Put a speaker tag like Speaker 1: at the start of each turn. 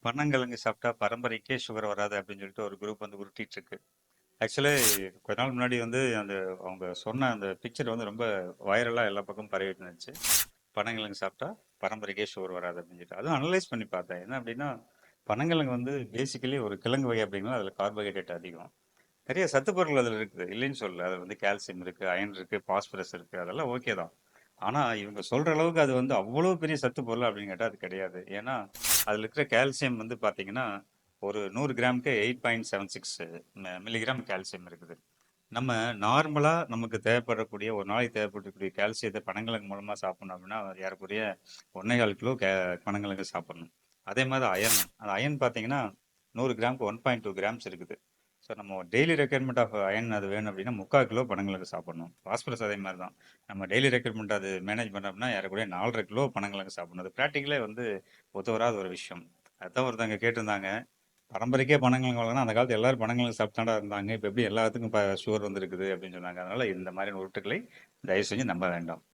Speaker 1: பனங்கிழங்கு சாப்பிட்டா பரம்பரைக்கே சுகர் வராது அப்படின்னு சொல்லிட்டு ஒரு குரூப் வந்து உருட்டிட்டு இருக்கு. ஆக்சுவலி கொஞ்ச நாள் முன்னாடி வந்து அந்த அவங்க சொன்ன அந்த பிக்சர் வந்து ரொம்ப வைரலா எல்லா பக்கமும் பரவிட்டு இருந்துச்சு. பனங்கிழங்கு சாப்பிட்டா பரம்பரைக்கே சுகர் வராது அப்படின்னு சொல்லிட்டு அதுவும் அனலைஸ் பண்ணி பார்த்தேன். என்ன அப்படின்னா பனங்கிழங்கு வந்து பேசிக்கலி ஒரு கிழங்கு வகை அப்படின்னா அதில் கார்போஹைட்ரேட் அதிகம். நிறைய சத்து பொருள் அதில் இருக்குது, இல்லைன்னு சொல்லல. அதில் வந்து கால்சியம் இருக்கு, அயன் இருக்கு, பாஸ்பரஸ் இருக்கு, அதெல்லாம் ஓகே தான். ஆனா இவங்க சொல்ற அளவுக்கு அது வந்து அவ்வளவு பெரிய சத்து பொருள் அப்படின்னு கேட்டா அது கிடையாது. ஏன்னா அதுல இருக்கிற கால்சியம் வந்து பாத்தீங்கன்னா ஒரு 100 கிராமுக்கு 8.76 மில்லிகிராம் கால்சியம் இருக்குது. நம்ம நார்மலா நமக்கு தேவைப்படக்கூடிய ஒரு நாளைக்கு தேவைப்படக்கூடிய கால்சியத்தை பனங்கிழங்கு மூலமா சாப்பிடணும் அப்படின்னா ஏறக்குறைய 1,4 கிலோ பனங்கிழங்கு சாப்பிடணும். அதே மாதிரி அயன், அந்த அயன் பாத்தீங்கன்னா 100 கிராமுக்கு 1.2 கிராம்ஸ் இருக்குது. ஸோ நம்ம டெய்லி ரெக்யர்மெண்ட் ஆஃப் அயன் அது வேணும் அப்படின்னா 3/4 கிலோ பனங்கிழங்கு சாப்பிடணும். பாஸ்பரஸ் அதே மாதிரி தான். நம்ம டெய்லி ரெக்யர்மெண்ட் அது மேனேஜ் பண்ணோம்னா ஏறக்குறைய 4.5 கிலோ பனங்கிழங்கு சாப்பிடணும். அது ப்ராக்டிக்கலே வந்து ஒத்து வராத ஒரு விஷயம். அதான் ஒருத்தவங்க கேட்டிருந்தாங்க, பரம்பரைக்கே பனங்கிழங்கு வளர்க்கணும், அந்த காலத்துல எல்லாரும் பனங்கிழங்கு சாப்பிட்டாண்டா இருந்தாங்க, இப்போ எப்படி எல்லாத்துக்கும் சுகர் வந்துருக்குது அப்படின்னு சொன்னாங்க. அதனால இந்த மாதிரியான உருட்டுக்களை தயவு செஞ்சு நம்ப வேண்டாம்.